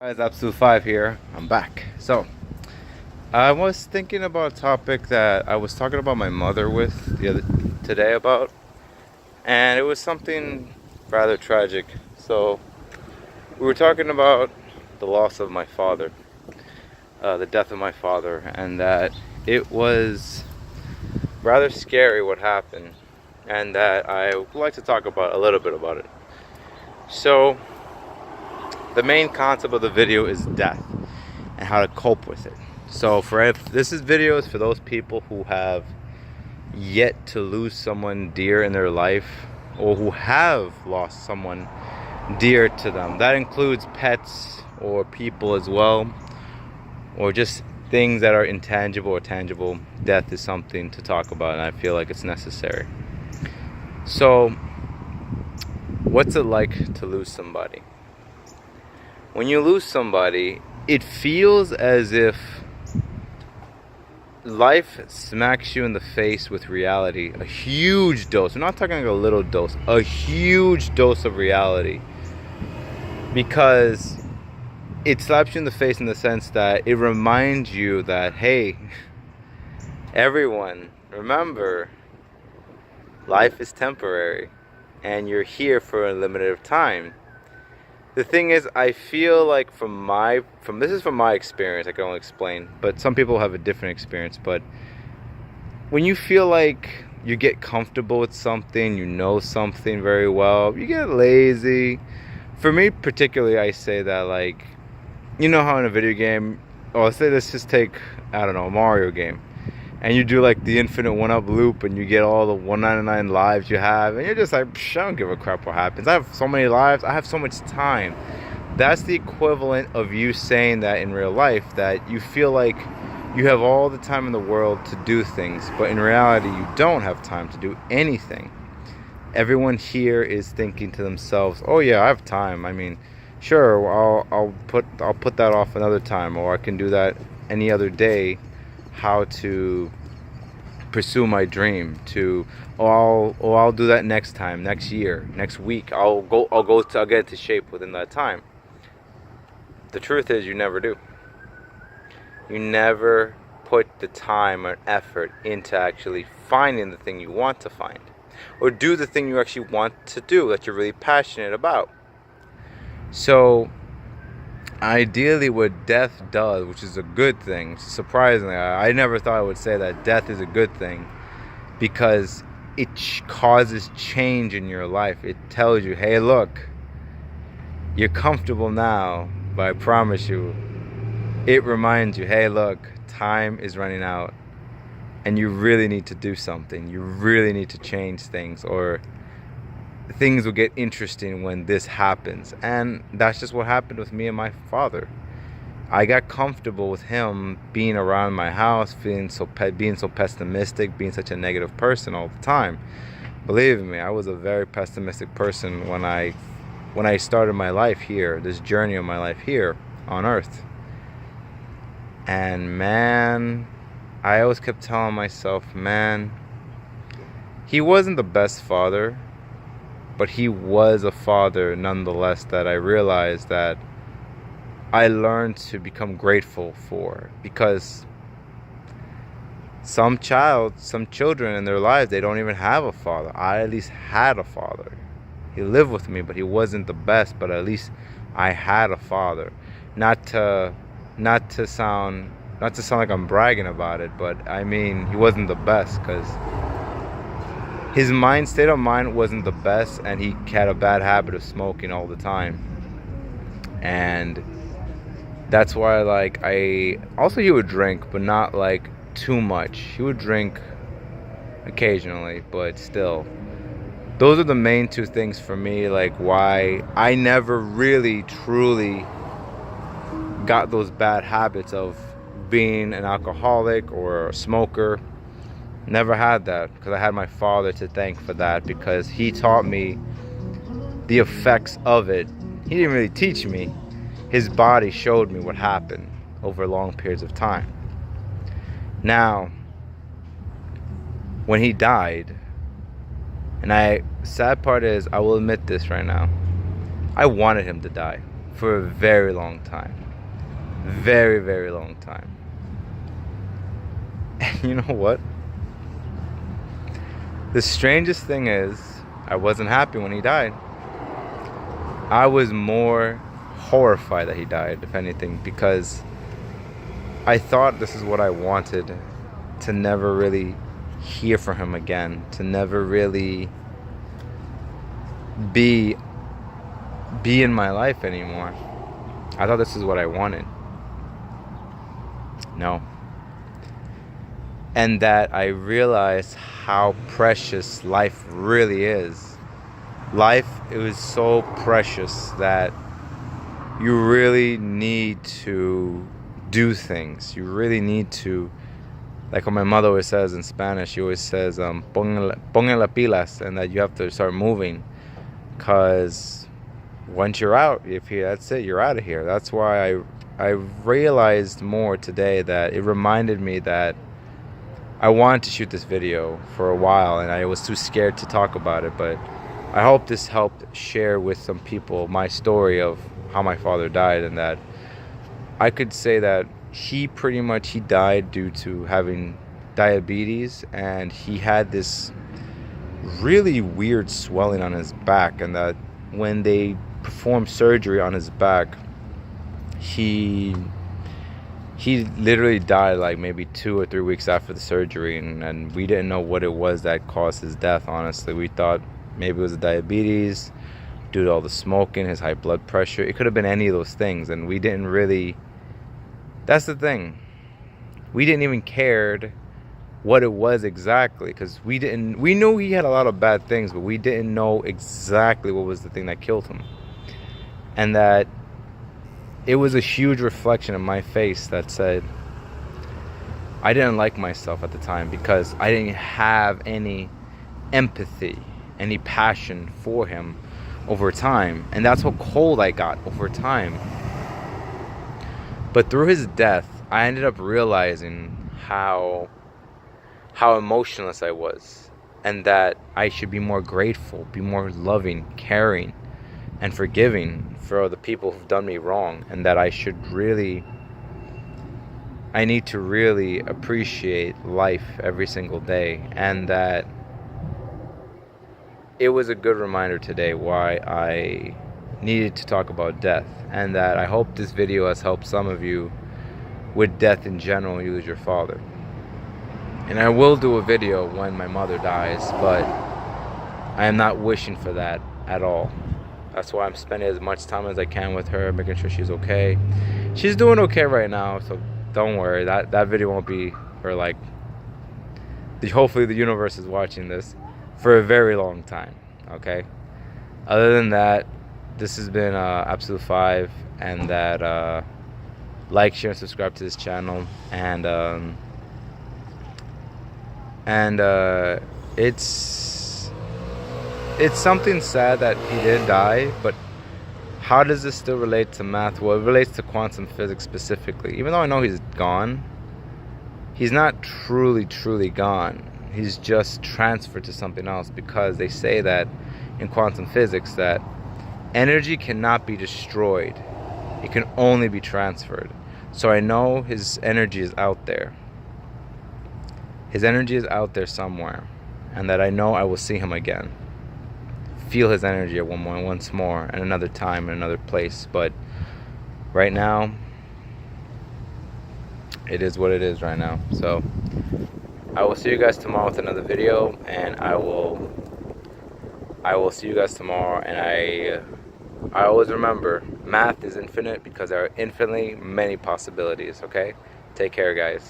Guys, Absolute 5 here. I'm back. So, I was thinking about a topic that I was talking about my mother with today about, and it was something rather tragic. So, we were talking about the loss of my father, the death of my father, and that it was rather scary what happened, and that I would like to talk about a little bit about it. So, the main concept of the video is death and how to cope with it. So this is videos for those people who have yet to lose someone dear in their life, or who have lost someone dear to them. That includes pets or people as well, or just things that are intangible or tangible. Death is something to talk about, and I feel like it's necessary. So, what's it like to lose somebody? When you lose somebody, it feels as if life smacks you in the face with reality. A huge dose. We're not talking like a little dose. A huge dose of reality. Because it slaps you in the face in the sense that it reminds you that, hey, everyone, remember, life is temporary. And you're here for a limited time. The thing is, I feel like from this is from my experience, I can only explain, but some people have a different experience. But when you feel like you get comfortable with something, you know something very well, you get lazy. For me particularly, I say that, like, you know how in a video game, let's just take, I don't know, a Mario game, and you do like the infinite one-up loop, and you get all the 199 lives you have, and you're just like, I don't give a crap what happens. I have so many lives, I have so much time. That's the equivalent of you saying that in real life, that you feel like you have all the time in the world to do things, but in reality you don't have time to do anything. Everyone here is thinking to themselves, oh yeah, I have time. I mean, sure, I'll put that off another time, or I can do that any other day. How to pursue my dream, I'll do that next time, next year, next week. I'll get into shape within that time. The truth is, you never do. You never put the time or effort into actually finding the thing you want to find, or do the thing you actually want to do that you're really passionate about. So ideally, what death does, which is a good thing, surprisingly, I never thought I would say that death is a good thing, because it causes change in your life. It tells you, hey, look, you're comfortable now, but I promise you, it reminds you, hey, look, time is running out, and you really need to do something. You really need to change things, or things will get interesting when this happens. And that's just what happened with me and my father. I got comfortable with him being around my house, being so pessimistic, being such a negative person all the time. Believe me, I was a very pessimistic person when I started my life here, this journey of my life here on earth. And man, I always kept telling myself, man, he wasn't the best father, but he was a father nonetheless, that I realized that I learned to become grateful for. Because some children in their lives, they don't even have a father. I at least had a father. He lived with me, but he wasn't the best, but at least I had a father. Not to sound like I'm bragging about it, but I mean, he wasn't the best, because his state of mind wasn't the best, and he had a bad habit of smoking all the time. And that's why, like, he would drink, but not like too much. He would drink occasionally, but still. Those are the main two things for me, like, why I never really truly got those bad habits of being an alcoholic or a smoker. Never had that, because I had my father to thank for that, because he taught me the effects of it. He didn't really teach me. His body showed me what happened over long periods of time. Now, when he died, sad part is, I will admit this right now, I wanted him to die. for a very long time. Very, very long time. And you know what? The strangest thing is, I wasn't happy when he died. I was more horrified that he died, if anything, because I thought this is what I wanted, to never really hear from him again, to never really be in my life anymore. I thought this is what I wanted. No. And that I realized how precious life really is. Life, it was so precious that you really need to do things. You really need to, like what my mother always says in Spanish, she always says, pongan las pilas, and that you have to start moving. Because once you're out, that's it, you're out of here. That's why I realized more today that it reminded me that I wanted to shoot this video for a while, and I was too scared to talk about it, but I hope this helped share with some people my story of how my father died, and that I could say that he died due to having diabetes, and he had this really weird swelling on his back, and that when they performed surgery on his back, he literally died like maybe 2 or 3 weeks after the surgery, and we didn't know what it was that caused his death. Honestly, we thought maybe it was the diabetes due to all the smoking, his high blood pressure. It could have been any of those things, and we didn't really, that's the thing, we didn't even cared what it was exactly, because we knew he had a lot of bad things, but we didn't know exactly what was the thing that killed him. And that it was a huge reflection in my face that said I didn't like myself at the time, because I didn't have any empathy, any passion for him over time. And that's how cold I got over time. But through his death, I ended up realizing how emotionless I was, and that I should be more grateful, be more loving, caring, and forgiving for the people who've done me wrong, and that I need to really appreciate life every single day. And that it was a good reminder today why I needed to talk about death, and that I hope this video has helped some of you with death in general when you lose your father. And I will do a video when my mother dies, but I am not wishing for that at all. That's why I'm spending as much time as I can with her, making sure she's okay. She's doing okay right now, so don't worry. That video won't be for like, hopefully the universe is watching this for a very long time, okay? Other than that, this has been Absolute 5, and that like, share, and subscribe to this channel. And it's something sad that he did die, but how does this still relate to math? Well, it relates to quantum physics specifically. Even though I know he's gone, he's not truly gone. He's just transferred to something else, because they say that in quantum physics that energy cannot be destroyed. It can only be transferred. So I know his energy is out there. His energy is out there somewhere, and that I know I will see him again. Feel his energy at once more, and another time, in another place. But right now, it is what it is right now. So I will see you guys tomorrow with another video, and I will see you guys tomorrow. And I always remember, math is infinite because there are infinitely many possibilities. Okay, take care, guys.